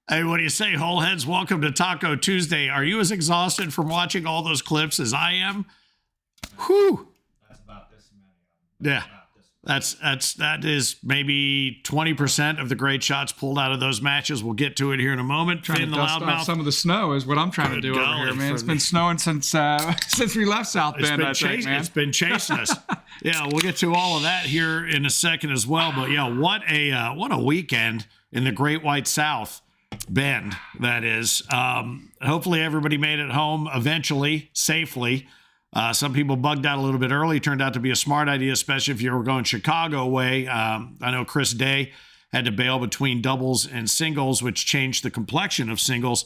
Hey, what do you say, Holeheads? Welcome to Taco Tuesday. Are you as exhausted from watching all those clips as I am? Whew. That's about this many. Yeah. That is maybe 20% of the great shots pulled out of those matches. We'll get to it here in a moment. Trying Finn to the dust off loudmouth. some of the snow is what I'm trying to do over here, man. It's been snowing since we left South Bend, I think, man. It's been chasing us. Yeah, we'll get to all of that here in a second as well. But yeah, what a weekend in the Great White South Bend, that is. Hopefully everybody made it home eventually, safely. Some people bugged out a little bit early. Turned out to be a smart idea, especially if you were going Chicago way. I know Chris Day had to bail between doubles and singles, which changed the complexion of singles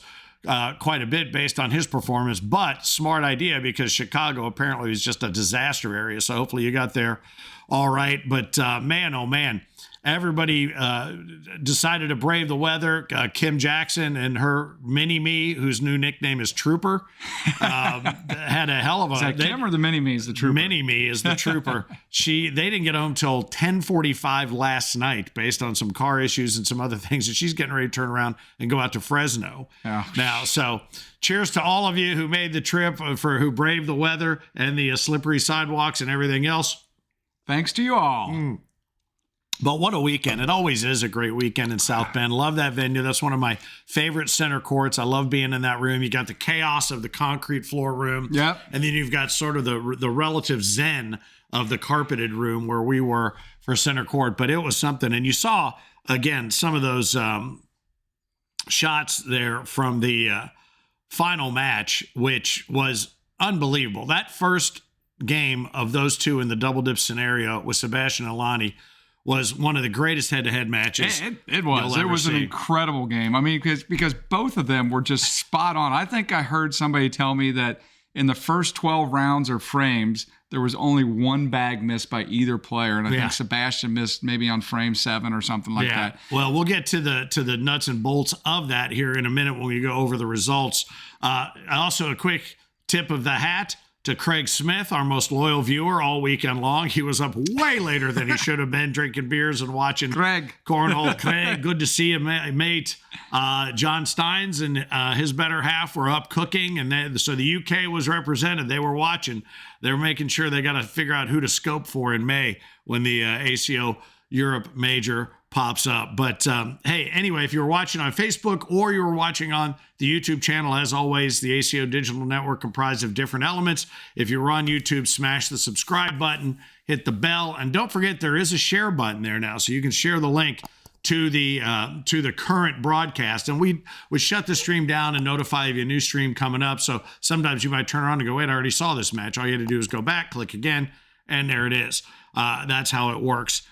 quite a bit based on his performance. But smart idea, because Chicago apparently is just a disaster area. So hopefully you got there all right. But man, oh man, everybody decided to brave the weather. Kim Jackson and her mini-me, whose new nickname is Trooper, had a hell of a... Is that Kim or the mini-me is the Trooper? Mini-me is the Trooper. They didn't get home till 10:45 last night based on some car issues and some other things, and she's getting ready to turn around and go out to Fresno now. So cheers to all of you who made the trip, who braved the weather and the slippery sidewalks and everything else. Thanks to you all. But what a weekend. It always is a great weekend in South Bend. Love that venue. That's one of my favorite center courts. I love being in that room. You got the chaos of the concrete floor room. Yep. And then you've got sort of the relative zen of the carpeted room where we were for center court. But it was something. And you saw, again, some of those shots there from the final match, which was unbelievable. That first game of those two in the double dip scenario with Sebastian and Alani was one of the greatest head-to-head matches. It was. It was an incredible game. I mean, because both of them were just spot on. I think I heard somebody tell me that in the first 12 rounds or frames, there was only one bag missed by either player, and I think Sebastian missed maybe on frame 7 or something like that. Well, we'll get to the nuts and bolts of that here in a minute when we go over the results. Also, a quick tip of the hat to Craig Smith, our most loyal viewer all weekend long. He was up way later than he should have been, drinking beers and watching Cornhole. Craig, good to see you, mate. John Steins and his better half were up cooking, and so the UK was represented. They were watching. They were making sure they got to figure out who to scope for in May when the ACO Europe Major pops up. But hey, anyway, if you were watching on Facebook or you were watching on the YouTube channel, as always, the ACO Digital Network comprised of different elements. If you're on YouTube, smash the subscribe button, hit the bell, and don't forget there is a share button there now, so you can share the link to the current broadcast. And we shut the stream down and notify you of a new stream coming up. So sometimes you might turn around and go, wait, I already saw this match. All you had to do is go back, click again, and there it is. That's how it works.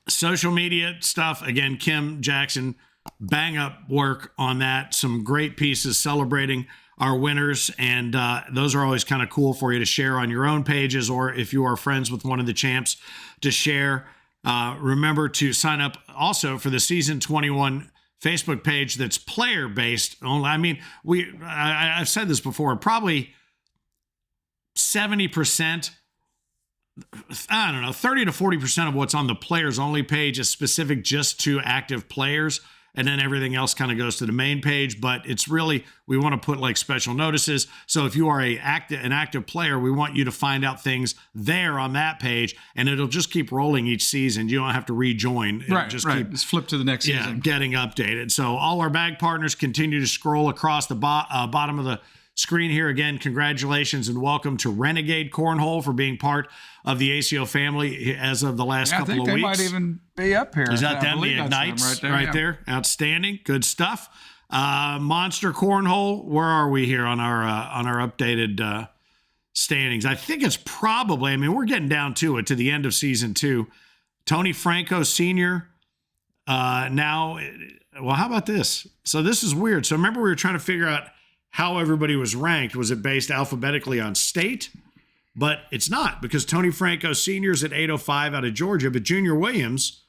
Social media stuff, again, Kim Jackson, bang up work on that. Some great pieces celebrating our winners, and those are always kind of cool for you to share on your own pages, or if you are friends with one of the champs, to share. Remember to sign up also for the Season 21 Facebook page that's player-based only. I mean, I've said this before, probably 70%, I don't know, 30 to 40% of what's on the players only page is specific just to active players. And then everything else kind of goes to the main page. But it's really, we want to put like special notices. So if you are an active player, we want you to find out things there on that page. And it'll just keep rolling each season. You don't have to rejoin. It'll just flip to the next season. Getting updated. So all our bag partners continue to scroll across the bottom of the screen here. Again, congratulations and welcome to Renegade Cornhole for being part of the ACO family as of the last couple of weeks. I think they might even be up here. Is that them, the Ignites, right there? Outstanding. Good stuff. Monster Cornhole, where are we here on our updated standings? I think it's probably, I mean, we're getting down to it, to the end of season 2. Tony Franco Sr. Now, well, how about this? So this is weird. So remember we were trying to figure out how everybody was ranked. Was it based alphabetically on state? But it's not, because Tony Franco Sr. is at 805 out of Georgia, but Junior Williams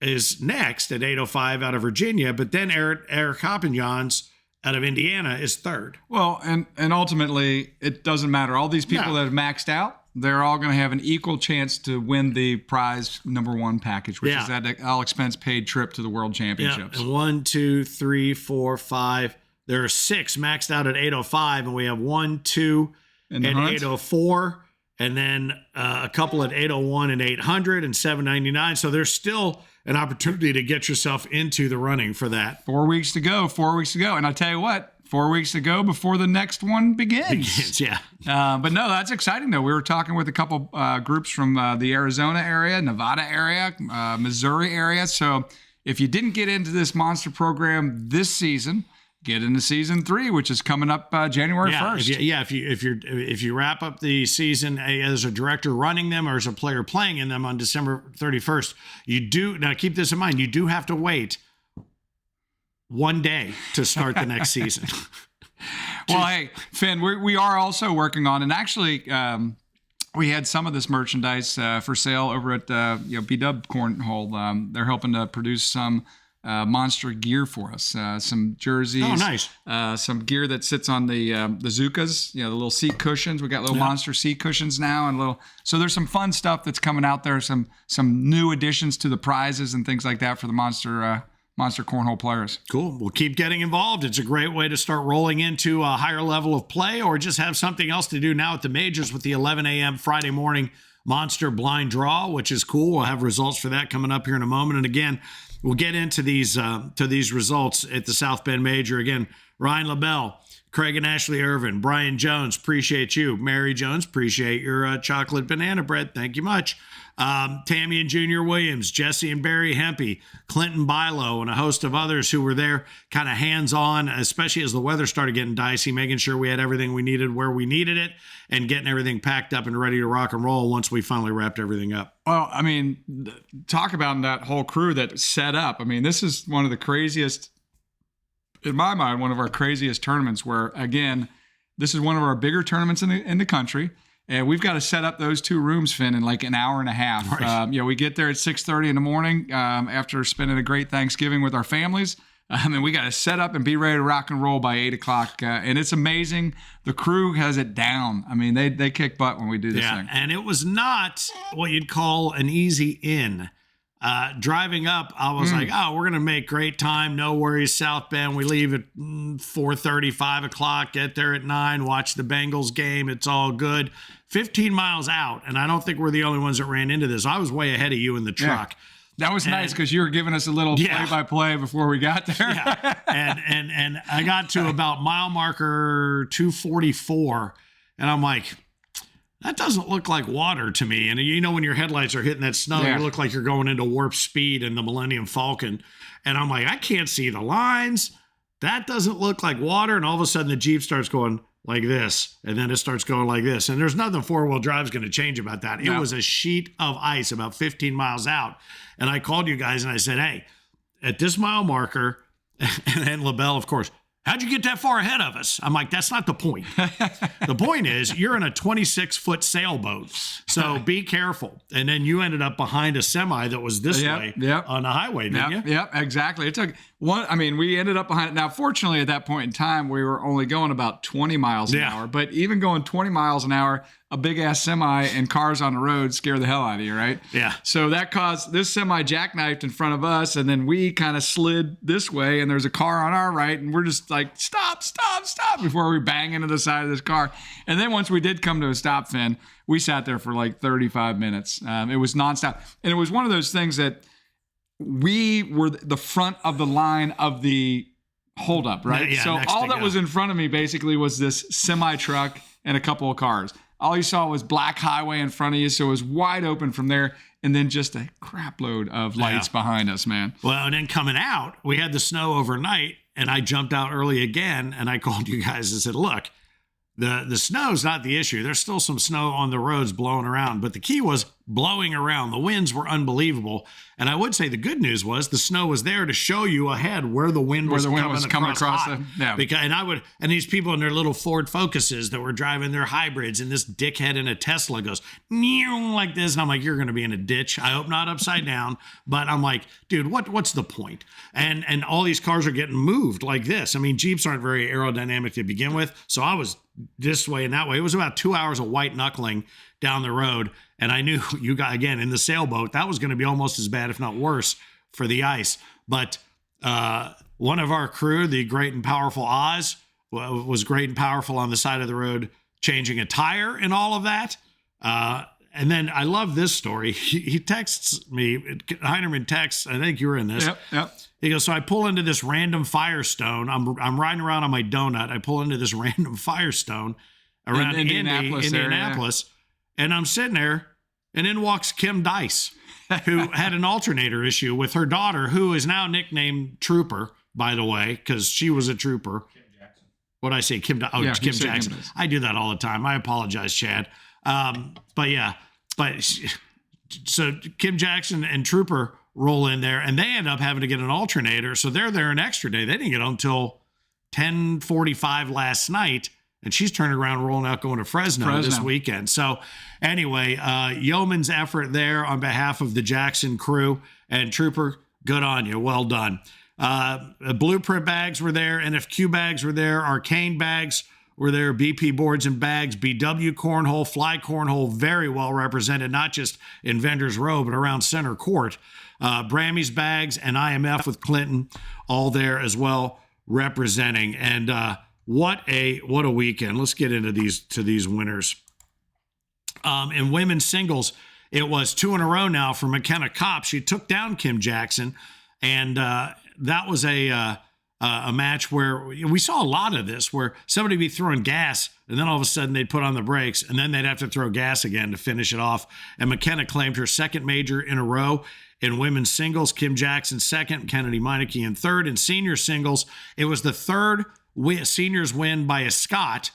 is next at 805 out of Virginia, but then Eric Hoppenjans out of Indiana is third. Well, and ultimately, it doesn't matter. All these people that have maxed out, they're all going to have an equal chance to win the prize #1 package, which is that all expense paid trip to the World Championships. Yeah. And 1, 2, 3, 4, 5. There are 6 maxed out at 805, and we have 1, 2 at 804, and then a couple at 801 and 800 and 799. So there's still an opportunity to get yourself into the running for that. 4 weeks to go. 4 weeks to go. And I tell you what, 4 weeks to go before the next one begins. Yeah. But no, that's exciting though. We were talking with a couple groups from the Arizona area, Nevada area, Missouri area. So if you didn't get into this monster program this season, get into season 3, which is coming up January 1st. If you wrap up the season as a director running them or as a player playing in them on December 31st, now keep this in mind, you do have to wait 1 day to start the next season. Well, hey, Finn, we are also working on, and actually we had some of this merchandise for sale over at B-Dub Cornhole. They're helping to produce some monster gear for us, some jerseys. Oh, nice. Some gear that sits on the Zukas, the little seat cushions. We got little monster seat cushions now, and so there's some fun stuff that's coming out there. Some new additions to the prizes and things like that for the monster cornhole players. Cool. We'll keep getting involved. It's a great way to start rolling into a higher level of play, or just have something else to do now at the majors with the 11 a.m. Friday morning monster blind draw, which is cool. We'll have results for that coming up here in a moment. And again, we'll get into these results at the South Bend Major. Again, Ryan LaBelle, Craig and Ashley Irvin, Brian Jones, appreciate you. Mary Jones, appreciate your chocolate banana bread. Thank you much. Tammy and Junior Williams, Jesse and Barry Hempy, Clinton Bilo, and a host of others who were there kind of hands-on, especially as the weather started getting dicey, making sure we had everything we needed where we needed it and getting everything packed up and ready to rock and roll once we finally wrapped everything up. Well, I mean, talk about that whole crew that set up. I mean, this is one of the craziest, in my mind, one of our craziest tournaments where, again, this is one of our bigger tournaments in the country. And we've got to set up those 2 rooms, Finn, in like an hour and a half. Right. We get there at 6:30 in the morning after spending a great Thanksgiving with our families. And we got to set up and be ready to rock and roll by 8 o'clock. And it's amazing. The crew has it down. I mean, they kick butt when we do this thing. And it was not what you'd call an easy in. Driving up, I was like, oh, we're going to make great time. No worries, South Bend. We leave at 4:30, 5 o'clock, get there at 9, watch the Bengals game. It's all good. 15 miles out, and I don't think we're the only ones that ran into this. I was way ahead of you in the truck. That was nice because you were giving us a little play-by-play before we got there. Yeah. And I got to about mile marker 244, and I'm like, that doesn't look like water to me. And when your headlights are hitting that snow, you look like you're going into warp speed in the Millennium Falcon. And I'm like, I can't see the lines. That doesn't look like water. And all of a sudden the Jeep starts going like this, and then it starts going like this. And there's nothing four-wheel drive is going to change about that. It was a sheet of ice about 15 miles out. And I called you guys and I said, hey, at this mile marker, and then LaBelle, of course, how'd you get that far ahead of us? I'm like, that's not the point. The point is you're in a 26-foot sailboat, so be careful. And then you ended up behind a semi that was this way on the highway, didn't you? Yep, exactly. It took one. I mean, we ended up behind it. Now, fortunately, at that point in time, we were only going about 20 miles an hour. But even going 20 miles an hour, a big-ass semi and cars on the road scare the hell out of you, right? Yeah. So that caused this semi jackknifed in front of us, and then we kind of slid this way, and there's a car on our right, and we're just like, stop, before we bang into the side of this car. And then once we did come to a stop, Finn, we sat there for like 35 minutes. It was nonstop. And it was one of those things that we were the front of the line of the holdup, right? Yeah, so all that was in front of me basically was this semi truck and a couple of cars. All you saw was black highway in front of you, so it was wide open from there, and then just a crap load of lights behind us, man. Well, and then coming out, we had the snow overnight, and I jumped out early again, and I called you guys and said, look, the snow's not the issue. There's still some snow on the roads blowing around, but the key was blowing around. The winds were unbelievable. And I would say the good news was the snow was there to show you ahead where the wind was coming across. And these people in their little Ford Focuses that were driving their hybrids, and this dickhead in a Tesla goes like this, and I'm like, you're going to be in a ditch. I hope not upside down, but I'm like, dude, what's the point? And all these cars are getting moved like this. I mean, Jeeps aren't very aerodynamic to begin with, so I was this way and that way. It was about 2 hours of white knuckling down the road. And I knew you got, again, in the sailboat, that was going to be almost as bad, if not worse, for the ice. But one of our crew, the great and powerful Oz, was great and powerful on the side of the road, changing a tire and all of that. And then I love this story. He texts me, Heinerman texts, I think you were in this. Yep. He goes, so I pull into this random Firestone. I'm riding around on my donut. I pull into this random Firestone around Indianapolis, and I'm sitting there, and in walks Kim Dice, who had an alternator issue with her daughter, who is now nicknamed Trooper, by the way, because she was a trooper. Kim Jackson. What'd I say? Kim Jackson. I do that all the time. I apologize, Chad. So Kim Jackson and Trooper roll in there, and they end up having to get an alternator. So they're there an extra day. They didn't get home until 10:45 last night, and she's turning around, rolling out, going to Fresno this weekend. So anyway, yeoman's effort there on behalf of the Jackson crew, and Trooper, good on you. Well done. Blueprint bags were there, NFQ bags were there, Arcane bags were there, BP boards and bags, BW Cornhole, Fly Cornhole, very well represented, not just in Vendors Row, but around Center Court. Brammy's bags and IMF with Clinton, all there as well, representing. And what a weekend. Let's get into these winners. In women's singles, it was 2 in a row now for McKenna Kopp. She took down Kim Jackson, and that was a match where we saw a lot of this, where somebody would be throwing gas, and then all of a sudden they'd put on the brakes, and then they'd have to throw gas again to finish it off. And McKenna claimed her second major in a row. In women's singles, Kim Jackson second, Kennedy Meineke in third. In senior singles, it was the third seniors win by a Scot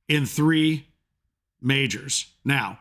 in 3 majors. Now,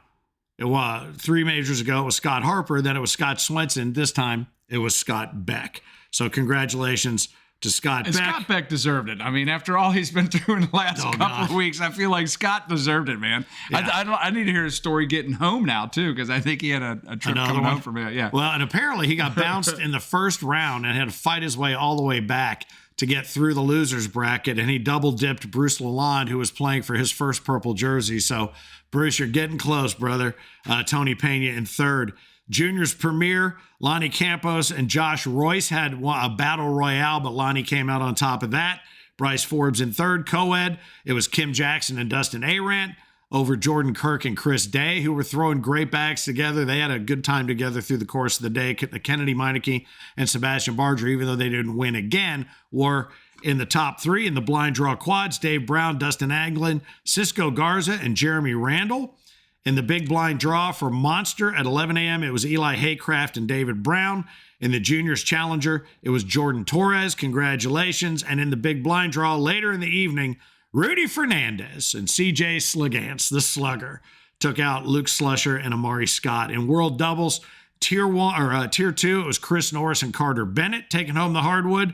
it was 3 majors ago, it was Scott Harper, then it was Scott Swenson. This time, it was Scott Beck. So congratulations to Scott Beck. Scott Beck deserved it. I mean, after all he's been through in the last couple of weeks, I feel like Scott deserved it, man. Yeah. I need to hear his story getting home now, too, because I think he had a trip coming home from it. Yeah. Well, and apparently he got bounced in the first round and had to fight his way all the way back to get through the loser's bracket, and he double-dipped Bruce Lalonde, who was playing for his first purple jersey. So, Bruce, you're getting close, brother. Tony Pena in third. Juniors premier, Lonnie Campos and Josh Royce had a battle royale, but Lonnie came out on top of that. Bryce Forbes in third. Co-ed, it was Kim Jackson and Dustin Arant over Jordan Kirk and Chris Day, who were throwing great bags together. They had a good time together through the course of the day. Kennedy Meineke and Sebastian Barger, even though they didn't win again, were in the top 3. In the blind draw quads, Dave Brown, Dustin Anglin, Cisco Garza, and Jeremy Randall. In the big blind draw for Monster at 11 a.m., it was Eli Haycraft and David Brown. In the Juniors Challenger, it was Jordan Torres. Congratulations. And in the big blind draw later in the evening, Rudy Fernandez and CJ Sligance, the slugger, took out Luke Slusher and Amari Scott. In World Doubles, Tier 2, it was Chris Norris and Carter Bennett taking home the hardwood.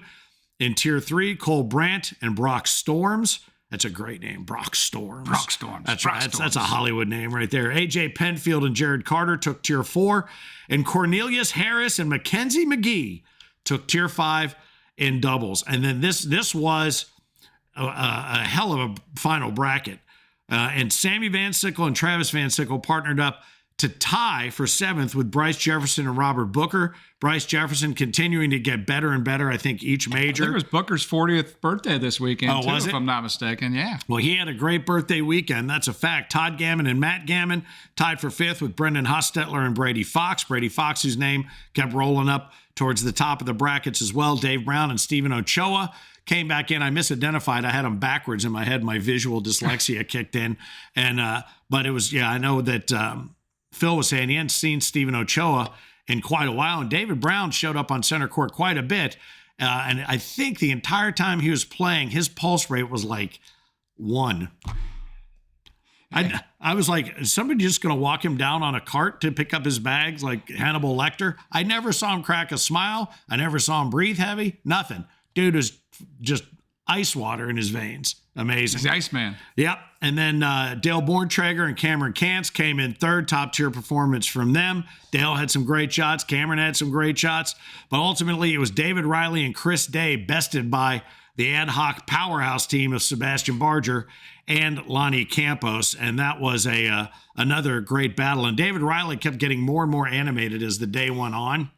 In Tier 3, Cole Brandt and Brock Storms. That's a great name, Brock Storms. Brock Storms. That's right. That's a Hollywood name right there. AJ Penfield and Jared Carter took Tier 4. And Cornelius Harris and Mackenzie McGee took Tier 5 in doubles. And then this was a hell of a final bracket. And Sammy Van Sickle and Travis Van Sickle partnered up to tie for 7th with Bryce Jefferson and Robert Booker. Bryce Jefferson continuing to get better and better, I think, each major. I think it was Booker's 40th birthday this weekend, too, was it? If I'm not mistaken. Yeah. Well, he had a great birthday weekend. That's a fact. Todd Gammon and Matt Gammon tied for 5th with Brendan Hostetler and Brady Fox. Brady Fox, whose name kept rolling up towards the top of the brackets as well. Dave Brown and Stephen Ochoa came back in. I misidentified. I had them backwards in my head. My visual dyslexia kicked in. And but it was, I know that Phil was saying he hadn't seen Stephen Ochoa in quite a while, and David Brown showed up on center court quite a bit. And I think the entire time he was playing, his pulse rate was like 1. I was like, is somebody just going to walk him down on a cart to pick up his bags like Hannibal Lecter? I never saw him crack a smile. I never saw him breathe heavy. Nothing. Dude was just ice water in his veins. Amazing. He's the Iceman. Yep. And then Dale Borntrager and Cameron Kantz came in third, top tier performance from them. Dale had some great shots. Cameron had some great shots. But ultimately, it was David Riley and Chris Day bested by the ad hoc powerhouse team of Sebastian Barger and Lonnie Campos. And that was another great battle. And David Riley kept getting more and more animated as the day went on.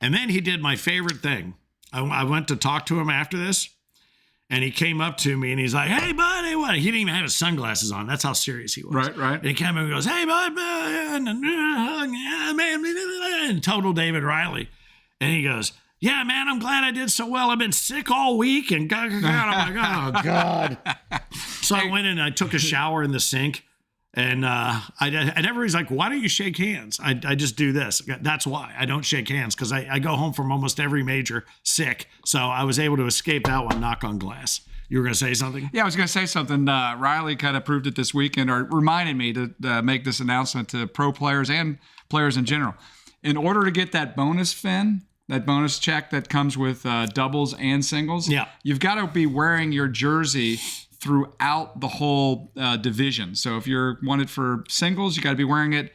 And then he did my favorite thing. I went to talk to him after this, and he came up to me and he's like, "Hey, buddy, what?" He didn't even have his sunglasses on. That's how serious he was. Right. And he came up and goes, "Hey, bud, man," total David Riley. And he goes, "Yeah, man, I'm glad I did so well. I've been sick all week." And God, I'm like, oh, God. So I went in and I took a shower in the sink. And and everybody's like, "Why don't you shake hands?" I just do this. That's why I don't shake hands, because I go home from almost every major sick. So I was able to escape that one, knock on glass. You were going to say something? Yeah, I was going to say something. Riley kind of proved it this weekend, or reminded me to make this announcement to pro players and players in general. In order to get that bonus fin, that bonus check that comes with doubles and singles, you've got to be wearing your jersey throughout the whole division. So if you're wanted for singles, you got to be wearing it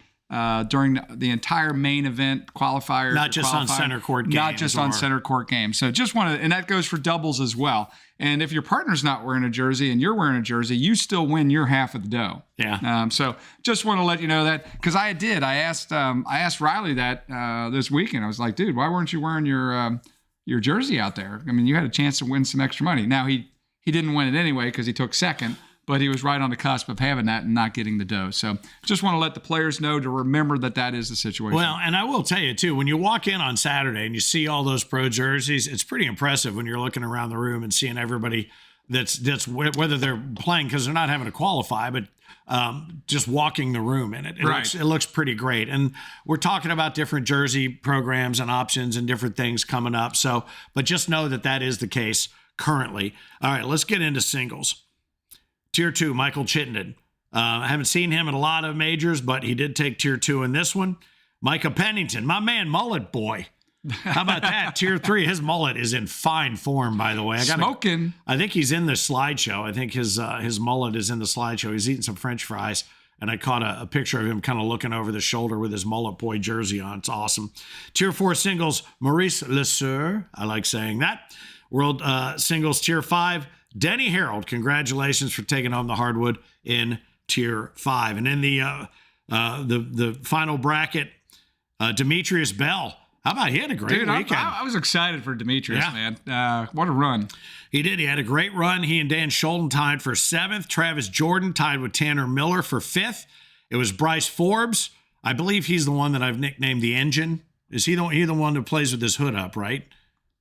during the entire main event qualifier. Not just on center court games. Not just on center court games. So just wanted, and that goes for doubles as well. And if your partner's not wearing a jersey and you're wearing a jersey, you still win your half of the dough. Yeah. So just want to let you know that, because I asked Riley that this weekend. I was like, "Dude, why weren't you wearing your jersey out there? I mean, you had a chance to win some extra money." Now he didn't win it anyway because he took second, but he was right on the cusp of having that and not getting the dough. So just want to let the players know to remember that is the situation. Well, and I will tell you too, when you walk in on Saturday and you see all those pro jerseys, it's pretty impressive when you're looking around the room and seeing everybody that's whether they're playing because they're not having to qualify, but just walking the room in it. It looks pretty great. And we're talking about different jersey programs and options and different things coming up. So, but just know that is the case currently. All right, let's get into singles. Tier 2, Michael Chittenden. I haven't seen him in a lot of majors, but he did take Tier 2 in this one. Micah Pennington, my man, mullet boy. How about that? Tier 3, his mullet is in fine form, by the way. Smoking. I think he's in the slideshow. I think his mullet is in the slideshow. He's eating some French fries, and I caught a picture of him kind of looking over the shoulder with his mullet boy jersey on. It's awesome. Tier 4 singles, Maurice Lesur. I like saying that. World Singles Tier 5, Denny Harold. Congratulations for taking home the hardwood in Tier 5. And in the final bracket, Demetrius Bell. How about he had a great weekend? I was excited for Demetrius, man. What a run. He did. He had a great run. He and Dan Scholden tied for 7th. Travis Jordan tied with Tanner Miller for 5th. It was Bryce Forbes. I believe he's the one that I've nicknamed the Engine. Is he the one that plays with his hood up, right?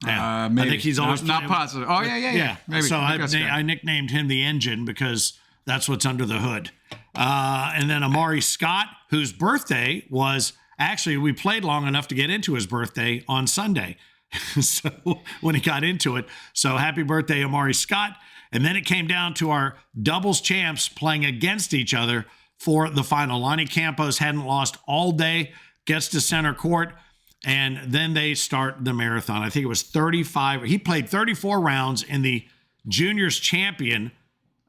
Yeah, maybe. I think he's always not positive. Oh, yeah. Maybe. So I nicknamed him the Engine because that's what's under the hood. And then Amari Scott, whose birthday was actually, we played long enough to get into his birthday on Sunday. So when he got into it, so happy birthday, Amari Scott. And then it came down to our doubles champs playing against each other for the final. Lonnie Campos hadn't lost all day, gets to center court. And then they start the marathon. I think it was 35. He played 34 rounds in the juniors champion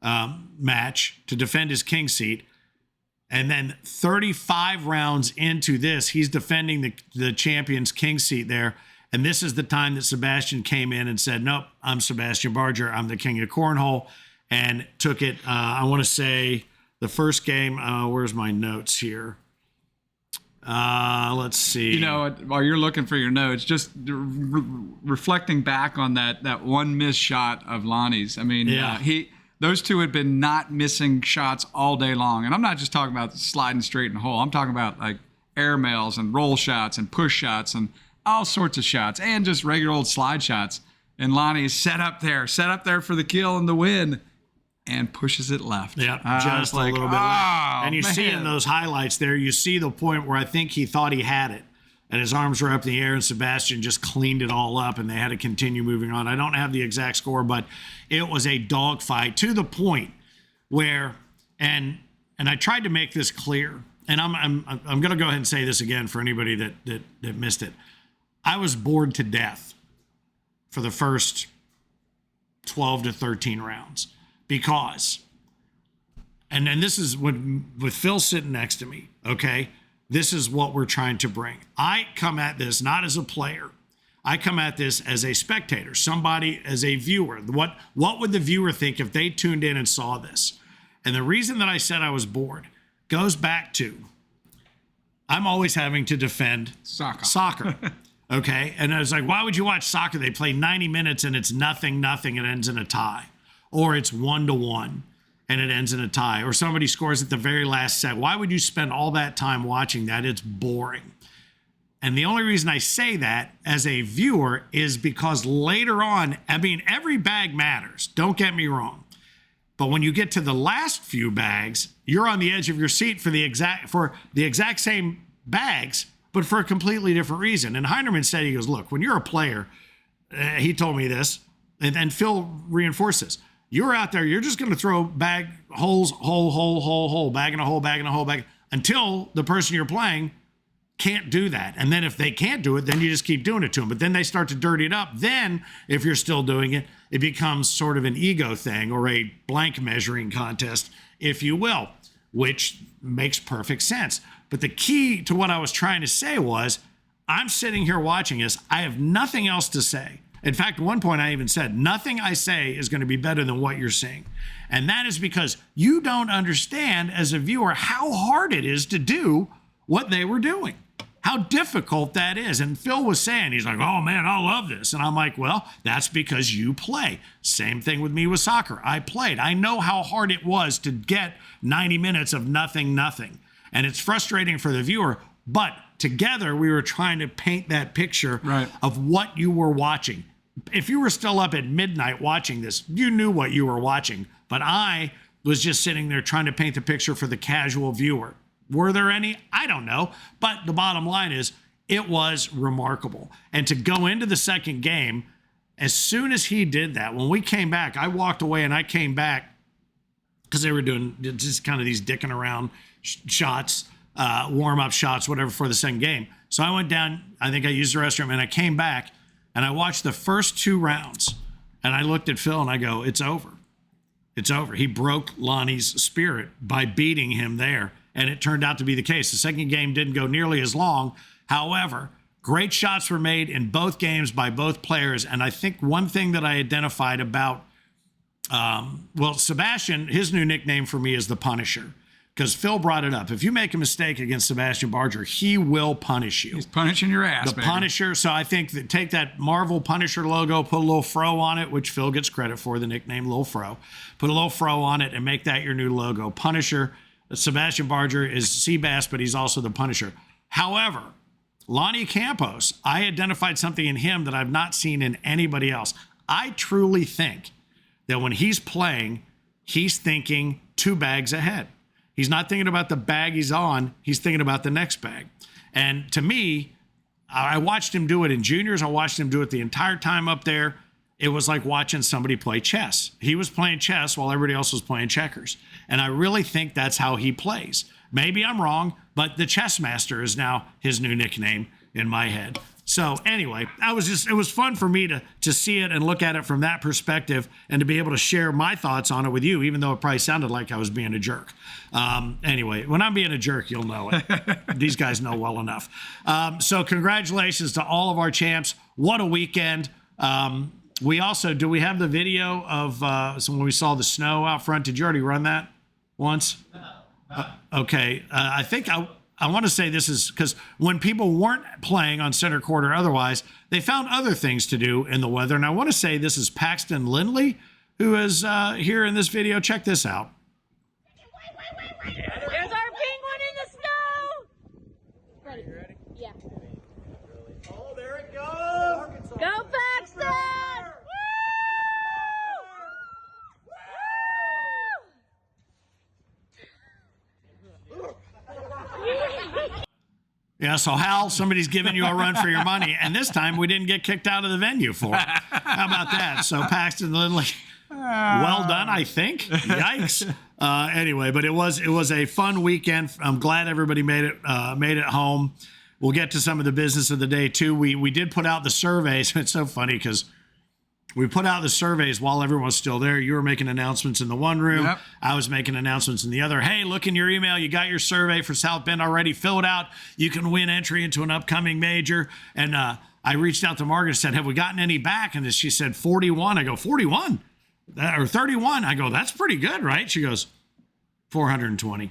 match to defend his king seat. And then 35 rounds into this, he's defending the champion's king seat there. And this is the time that Sebastian came in and said, "Nope, I'm Sebastian Barger. I'm the king of cornhole," and took it. I want to say the first game. Where's my notes here? Let's see. You know, while you're looking for your notes, just reflecting back on that one missed shot of Lonnie's. I mean, those two had been not missing shots all day long. And I'm not just talking about sliding straight in the hole. I'm talking about like air mails and roll shots and push shots and all sorts of shots and just regular old slide shots. And Lonnie is set up there for the kill and the win. And pushes it left. Yeah, just a little bit left. And you see in those highlights there, you see the point where I think he thought he had it. And his arms were up in the air, and Sebastian just cleaned it all up, and they had to continue moving on. I don't have the exact score, but it was a dogfight to the point where, and I tried to make this clear, and I'm going to go ahead and say this again for anybody that missed it. I was bored to death for the first 12 to 13 rounds. Because, and then this is with Phil sitting next to me, okay? This is what we're trying to bring. I come at this not as a player. I come at this as a spectator, somebody as a viewer. What would the viewer think if they tuned in and saw this? And the reason that I said I was bored goes back to I'm always having to defend soccer. Okay. And I was like, why would you watch soccer? They play 90 minutes and it's nothing. It ends in a tie, or it's 1-1 and it ends in a tie, or somebody scores at the very last set. Why would you spend all that time watching that? It's boring. And the only reason I say that as a viewer is because later on, I mean, every bag matters. Don't get me wrong. But when you get to the last few bags, you're on the edge of your seat for the exact same bags, but for a completely different reason. And Heinerman said, he goes, look, when you're a player, he told me this, and Phil reinforced this. You're out there, you're just going to throw bag holes, hole, bag in a hole, bag, until the person you're playing can't do that. And then if they can't do it, then you just keep doing it to them. But then they start to dirty it up. Then if you're still doing it, it becomes sort of an ego thing, or a blank measuring contest, if you will, which makes perfect sense. But the key to what I was trying to say was, I'm sitting here watching this. I have nothing else to say. In fact, at one point I even said, nothing I say is going to be better than what you're seeing. And that is because you don't understand as a viewer how hard it is to do what they were doing. How difficult that is. And Phil was saying, he's like, oh man, I love this. And I'm like, well, that's because you play. Same thing with me with soccer. I played. I know how hard it was to get 90 minutes of nothing. And it's frustrating for the viewer, but together we were trying to paint that picture of what you were watching. If you were still up at midnight watching this, you knew what you were watching. But I was just sitting there trying to paint the picture for the casual viewer. Were there any? I don't know. But the bottom line is, it was remarkable. And to go into the second game, as soon as he did that, when we came back, I walked away and I came back because they were doing just kind of these dicking around shots, warm-up shots, whatever, for the second game. So I went down, I think I used the restroom, and I came back and I watched the first 2 rounds. And I looked at Phil and I go, it's over. It's over. He broke Lonnie's spirit by beating him there. And it turned out to be the case. The second game didn't go nearly as long. However, great shots were made in both games by both players. And I think one thing that I identified about, Sebastian, his new nickname for me is the Punisher. Because Phil brought it up. If you make a mistake against Sebastian Barger, he will punish you. He's punishing your ass, the Punisher. So I think that take that Marvel Punisher logo, put a little fro on it, which Phil gets credit for, the nickname Lil Fro. Put a little fro on it and make that your new logo. Punisher. Sebastian Barger is Seabass, but he's also the Punisher. However, Lonnie Campos, I identified something in him that I've not seen in anybody else. I truly think that when he's playing, he's thinking 2 bags ahead. He's not thinking about the bag he's on. He's thinking about the next bag. And to me, I watched him do it in juniors. I watched him do it the entire time up there. It was like watching somebody play chess. He was playing chess while everybody else was playing checkers. And I really think that's how he plays. Maybe I'm wrong, but the chess master is now his new nickname in my head. So anyway, it was fun for me to see it and look at it from that perspective, and to be able to share my thoughts on it with you, even though it probably sounded like I was being a jerk. Anyway, when I'm being a jerk, you'll know it. These guys know well enough. So congratulations to all of our champs. What a weekend. We also, do we have the video of when we saw the snow out front? Did you already run that once? No. Okay. I think I want to say this is because when people weren't playing on center court or otherwise, they found other things to do in the weather. And I want to say this is Paxton Lindley, who is here in this video. Check this out. There's our penguin in the snow! Ready? Yeah. Oh, there it goes! Go Paxton! Yeah, so Hal, somebody's giving you a run for your money, and this time we didn't get kicked out of the venue for it. How about that? So Paxton Lindley, well done, I think. Yikes. Anyway, but it was a fun weekend. I'm glad everybody made it home. We'll get to some of the business of the day too. We did put out the surveys. It's so funny because we put out the surveys while everyone was still there. You were making announcements in the one room. Yep. I was making announcements in the other. Hey, look in your email. You got your survey for South Bend already. Fill it out. You can win entry into an upcoming major. And I reached out to Margaret and said, have we gotten any back? And she said 41. I go, 41? Or 31? I go, that's pretty good, right? She goes, 420.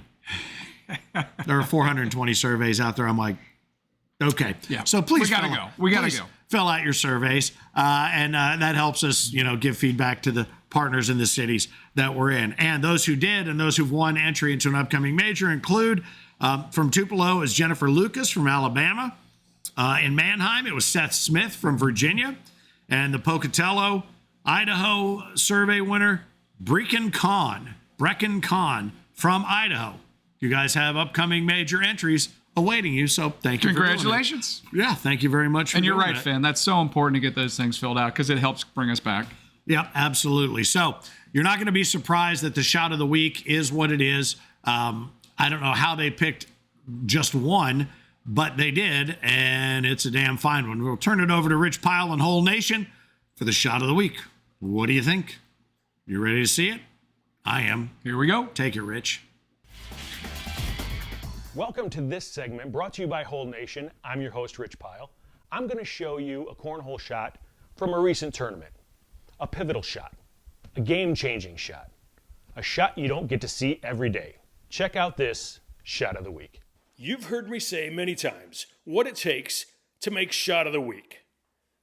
There are 420 surveys out there. I'm like, okay. Yeah. So please, we gotta go. Fill out your surveys, and that helps us, give feedback to the partners in the cities that we're in. And those who did, and those who've won entry into an upcoming major include from Tupelo is Jennifer Lucas from Alabama. In Manheim, it was Seth Smith from Virginia, and the Pocatello, Idaho survey winner, Brecken Kahn from Idaho. You guys have upcoming major entries awaiting you, so thank you. Congratulations. Yeah, thank you very much for And you're doing right, that. Finn. That's so important to get those things filled out because it helps bring us back. Yep, absolutely. So you're not going to be surprised that the shot of the week is what it is. I don't know how they picked just one, but they did, and it's a damn fine one. We'll turn it over to Rich Pyle and Whole Nation for the shot of the week. What do you think? You ready to see it? I am. Here we go. Take it, Rich. Welcome to this segment brought to you by Whole Nation. I'm your host, Rich Pyle. I'm going to show you a cornhole shot from a recent tournament. A pivotal shot, a game-changing shot, a shot you don't get to see every day. Check out this shot of the week. You've heard me say many times what it takes to make shot of the week.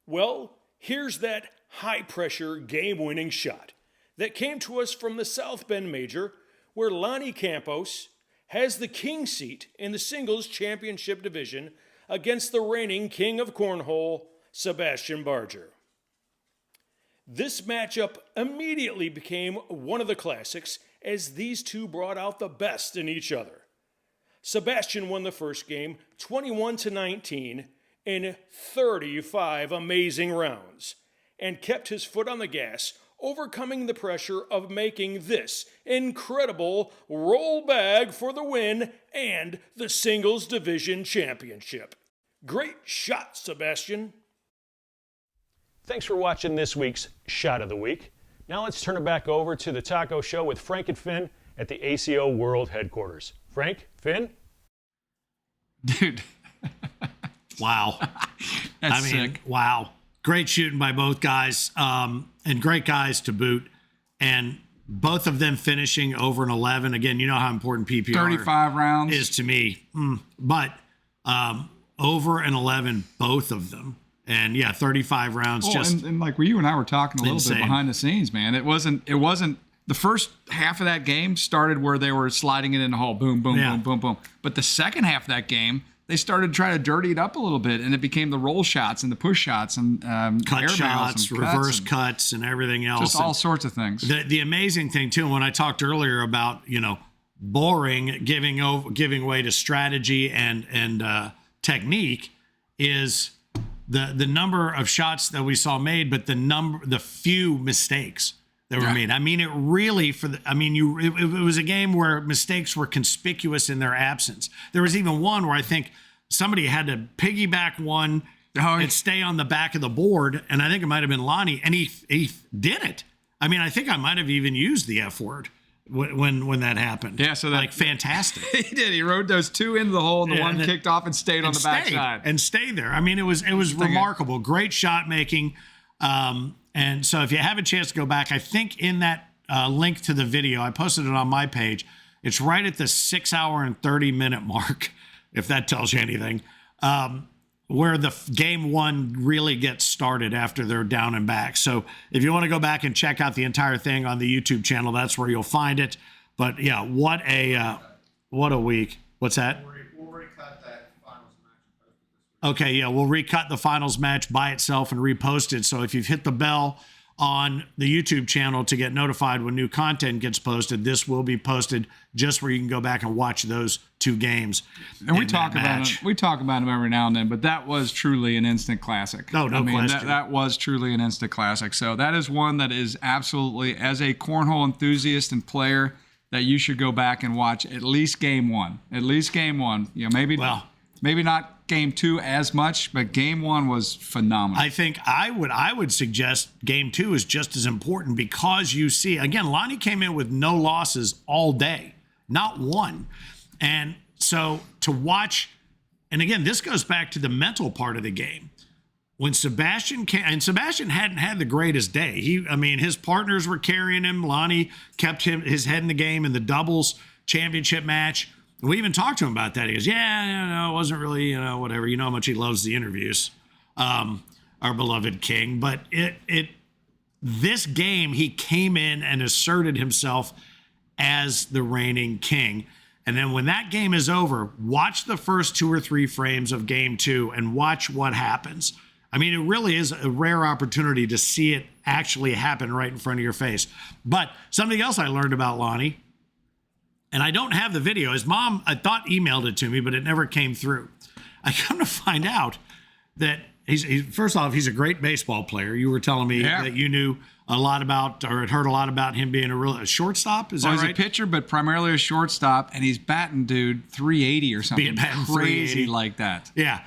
Well, here's that high-pressure, game-winning shot that came to us from the South Bend Major, where Lonnie Campos has the king seat in the singles championship division against the reigning king of cornhole, Sebastian Barger. This matchup immediately became one of the classics as these two brought out the best in each other. Sebastian won the first game 21-19 in 35 amazing rounds and kept his foot on the gas, overcoming the pressure of making this incredible roll bag for the win and the singles division championship. Great shot, Sebastian. Thanks for watching this week's Shot of the Week. Now let's turn it back over to the Taco Show with Frank and Finn at the ACO World Headquarters. Frank, Finn? Dude. Wow. That's sick. Wow. Great shooting by both guys, and great guys to boot. And both of them finishing over an 11. Again, you know how important PPR 35 rounds is to me. But over an 11, both of them. And yeah, 35 rounds. And like you and I were talking a little insane. bit behind the scenes, man. It wasn't the first half of that game started where they were sliding it in the hole, boom, boom, boom, boom, boom. But the second half of that game, they started to try to dirty it up a little bit, and it became the roll shots and the push shots and cut air shots, and reverse and cuts, and everything else. just all sorts of things. The amazing thing too, when I talked earlier about boring, giving way to strategy and technique, is the number of shots that we saw made, but the few mistakes that were made. I mean, it really it was a game where mistakes were conspicuous in their absence. There was even one where I think somebody had to piggyback one and stay on the back of the board, and I think it might have been Lonnie, and he did it. I mean, I think I might have even used the F word when that happened. Yeah, so that fantastic. He did. He rode those two into the hole, and the one kicked off and stayed on the backside. And stayed there. I mean, it was remarkable. Great shot making. And so if you have a chance to go back, I think in that link to the video, I posted it on my page. It's right at the 6 hour and 30 minute mark, if that tells you anything, where the game one really gets started after they're down and back. So if you want to go back and check out the entire thing on the YouTube channel, that's where you'll find it. But yeah, what a week. What's that? We'll recut that finals match. Okay, yeah, we'll recut the finals match by itself and repost it. So if you've hit the bell on the YouTube channel to get notified when new content gets posted, this will be posted just where you can go back and watch those two games. And we talk about them. We talk about them every now and then, but that was truly an instant classic. No question. That was truly an instant classic. So that is one that is absolutely, as a cornhole enthusiast and player, that you should go back and watch at least game one. At least game one. Maybe not game two as much, but game one was phenomenal. I think I would suggest game two is just as important because you see, again, Lonnie came in with no losses all day, not one. And so to watch, and again, this goes back to the mental part of the game. when Sebastian came, and Sebastian hadn't had the greatest day. His partners were carrying him. Lonnie kept his head in the game in the doubles championship match. We even talked to him about that. He goes, yeah, it wasn't really, whatever. You know how much he loves the interviews, our beloved king. But this game, he came in and asserted himself as the reigning king. And then when that game is over, watch the first 2 or 3 frames of game 2 and watch what happens. I mean, it really is a rare opportunity to see it actually happen right in front of your face. But something else I learned about Lonnie, and I don't have the video. His mom, I thought, emailed it to me, but it never came through. I come to find out that first off, he's a great baseball player. You were telling me that you knew a lot about, or had heard a lot about him being a shortstop. Is that right? He's a pitcher, but primarily a shortstop, and he's batting, 380 or something crazy like that. Yeah.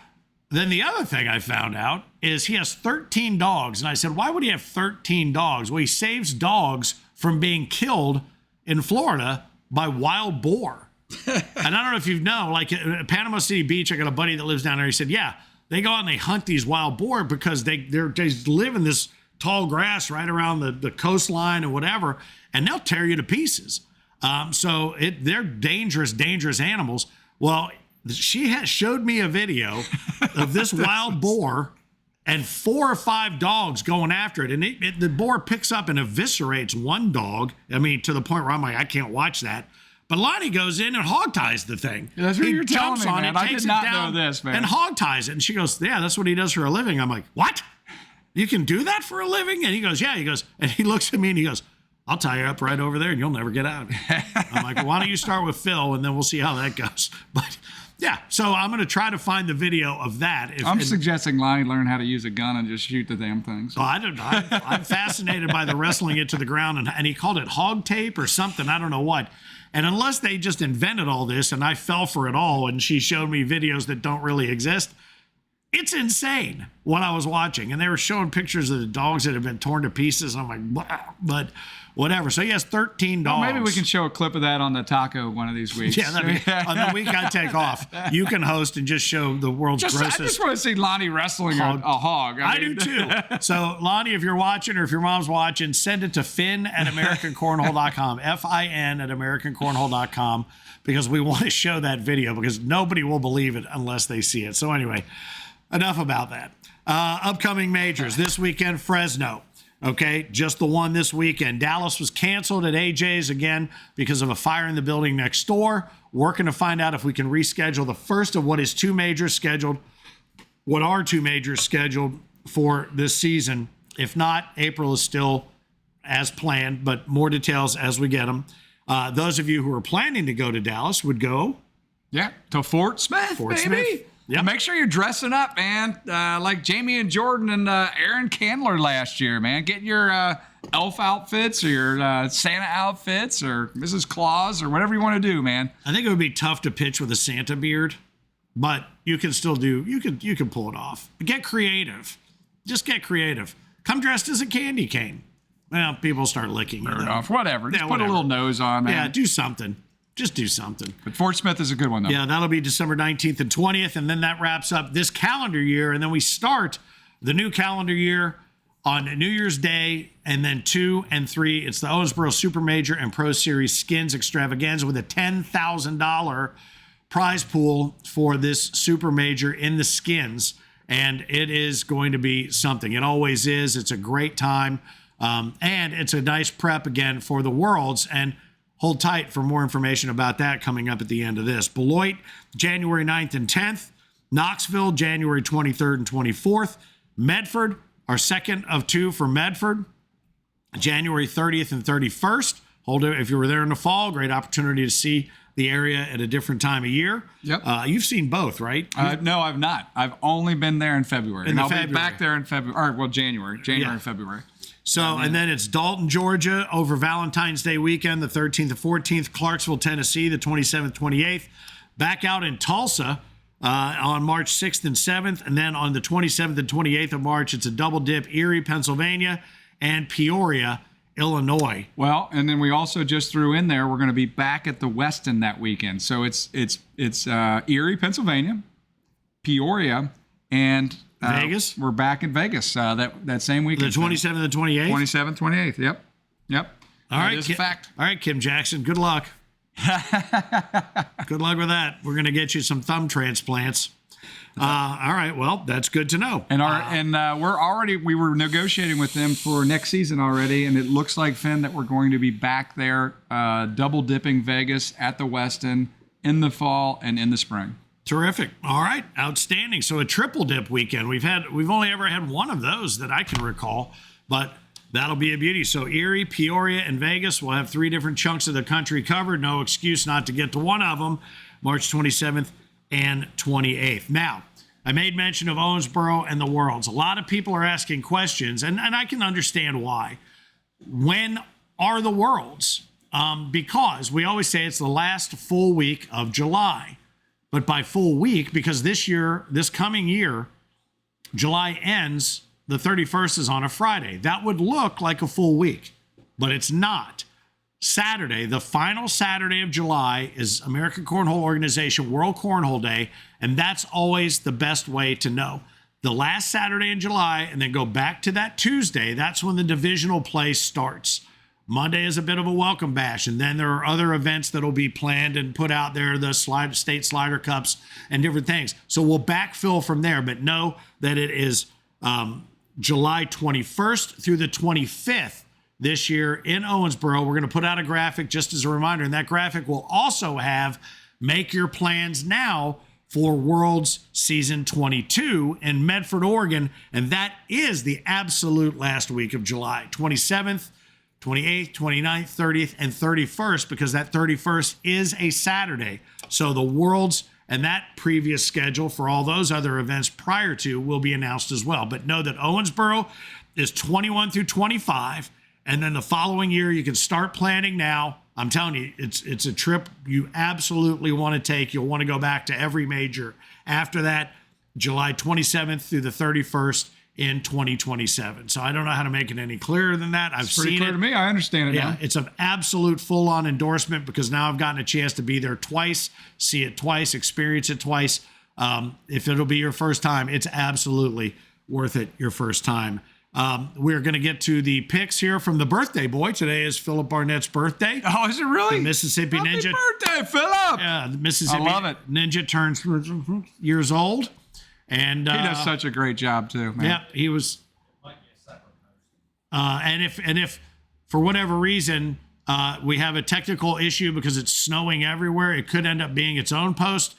Then the other thing I found out is he has 13 dogs. And I said, why would he have 13 dogs? Well, he saves dogs from being killed in Florida by wild boar. And I don't know if you know, like at Panama City Beach, I got a buddy that lives down there. He said, yeah, they go out and they hunt these wild boar because they live in this tall grass right around the coastline or whatever, and they'll tear you to pieces. So they're dangerous animals. Well, she showed me a video of this wild boar and 4 or 5 dogs going after it. And the boar picks up and eviscerates one dog. I mean, to the point where I'm like, I can't watch that. But Lonnie goes in and hog ties the thing. Yeah, that's what you're telling me, man. I did not know this, man. And hog ties it. And she goes, yeah, that's what he does for a living. I'm like, what? You can do that for a living? And he goes, yeah. He goes, and he looks at me and he goes, I'll tie you up right over there and you'll never get out. I'm like, well, why don't you start with Phil and then we'll see how that goes. But yeah, so I'm going to try to find the video of that. I'm suggesting Lonnie learn how to use a gun and just shoot the damn thing. So. Oh, I'm fascinated by the wrestling it to the ground, and he called it hog tape or something. I don't know what. And unless they just invented all this and I fell for it all and she showed me videos that don't really exist, it's insane what I was watching. And they were showing pictures of the dogs that have been torn to pieces. I'm like, wow. But whatever. So he has 13 dogs. Well, maybe we can show a clip of that on the taco one of these weeks. Yeah, on the week I take off, you can host and just show the world's grossest. I just want to see Lonnie wrestling a hog. I do too. So Lonnie, if you're watching or if your mom's watching, send it to Finn@AmericanCornhole.com, FIN@AmericanCornhole.com, because we want to show that video because nobody will believe it unless they see it. So anyway, enough about that. Upcoming majors this weekend, Fresno. Okay, just the one this weekend. Dallas was canceled at AJ's again because of a fire in the building next door. Working to find out if we can reschedule the first of what are 2 majors scheduled for this season. If not, April is still as planned, but more details as we get them. Those of you who are planning to go to Dallas would go. Yeah, to Fort Smith, baby. Yeah, make sure you're dressing up, man, like Jamie and Jordan and Aaron Candler last year, man. Get your elf outfits or your Santa outfits or Mrs. Claus or whatever you want to do, man. I think it would be tough to pitch with a Santa beard, but you can still do. You can pull it off. Get creative. Just get creative. Come dressed as a candy cane. Well, people start licking you. Whatever. Just put a little nose on, man. Yeah, do something. Just do something. But Fort Smith is a good one, though. Yeah, that'll be December 19th and 20th, and then that wraps up this calendar year, and then we start the new calendar year on New Year's Day, and then 2 and 3. It's the Owensboro Super Major and Pro Series Skins Extravaganza with a $10,000 prize pool for this Super Major in the skins, and it is going to be something. It always is. It's a great time, and it's a nice prep again for the Worlds, and hold tight for more information about that coming up at the end of this. Beloit, January 9th and 10th. Knoxville, January 23rd and 24th. Medford, our second of 2 for Medford, January 30th and 31st. If you were there in the fall, great opportunity to see the area at a different time of year. Yep. You've seen both, right? No, I've not. I've only been there in February. I'll be back there in February. January and February. So, and then it's Dalton, Georgia over Valentine's Day weekend, the 13th and 14th. Clarksville, Tennessee, the 27th, 28th. Back out in Tulsa on March 6th and 7th. And then on the 27th and 28th of March, it's a double dip, Erie, Pennsylvania, and Peoria, Illinois. Well, and then we also just threw in there, we're going to be back at the Westin that weekend. So it's Erie, Pennsylvania, Peoria, And Vegas? We're back in Vegas that same weekend. The 27th and 28th? 27th, 28th. Yep. All right, is a fact. All right, Kim Jackson, good luck. Good luck with that. We're going to get you some thumb transplants. All right, well, that's good to know. And we were negotiating with them for next season already, and it looks like, Finn, that we're going to be back there, double dipping Vegas at the Westin in the fall and in the spring. Terrific. All right, outstanding. So a triple dip weekend. We've only ever had one of those that I can recall, but that'll be a beauty. So Erie, Peoria, and Vegas will have 3 different chunks of the country covered. No excuse not to get to one of them, March 27th and 28th. Now, I made mention of Owensboro and the Worlds. A lot of people are asking questions, and I can understand why. When are the Worlds? Because we always say it's the last full week of July. But by full week, because this coming year, July ends, the 31st is on a Friday. That would look like a full week, but it's not. Saturday, the final Saturday of July, is American Cornhole Organization World Cornhole Day, and that's always the best way to know. The last Saturday in July, and then go back to that Tuesday, that's when the divisional play starts. Monday is a bit of a welcome bash, and then there are other events that will be planned and put out there, the state slider cups and different things. So we'll backfill from there, but know that it is July 21st through the 25th this year in Owensboro. We're going to put out a graphic just as a reminder, and that graphic will also have make your plans now for Worlds Season 22 in Medford, Oregon, and that is the absolute last week of July, 27th, 28th, 29th, 30th, and 31st, because that 31st is a Saturday. So the Worlds and that previous schedule for all those other events prior to will be announced as well. But know that Owensboro is 21 through 25, and then the following year you can start planning now. I'm telling you, it's a trip you absolutely want to take. You'll want to go back to every major. After that, July 27th through the 31st in 2027. So I don't know how to make it any clearer than that. I've seen it. Pretty clear to me. I understand it now. Yeah, it's an absolute full-on endorsement because now I've gotten a chance to be there twice, see it twice, experience it twice. If it'll be your first time, it's absolutely worth it your first time. We're going to get to the picks here from the birthday boy. Today is Philip Barnett's birthday. Oh, is it really? The Mississippi Happy Ninja. birthday, Philip! Yeah, the Mississippi I love it. Ninja turns years old. And he does such a great job too, man. Yeah, he was. And if for whatever reason we have a technical issue because it's snowing everywhere, it could end up being its own post.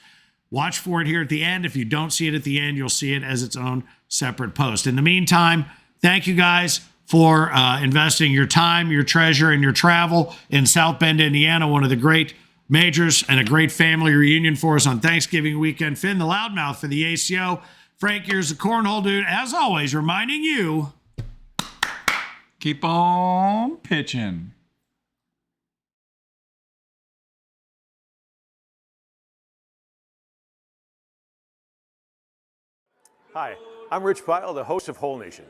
Watch for it here at the end. If you don't see it at the end, you'll see it as its own separate post. In the meantime, thank you guys for investing your time, your treasure, and your travel in South Bend, Indiana, one of the great majors and a great family reunion for us on Thanksgiving weekend. Finn, the loudmouth for the ACO. Frank, here's the Cornhole dude, as always, reminding you, keep on pitching. Hi, I'm Rich Pyle, the host of Hole Nation,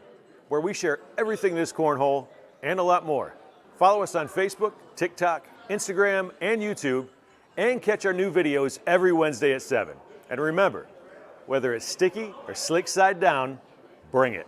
where we share everything this cornhole and a lot more. Follow us on Facebook, TikTok, Instagram, and YouTube, and catch our new videos every Wednesday at 7. And remember, whether it's sticky or slick side down, bring it.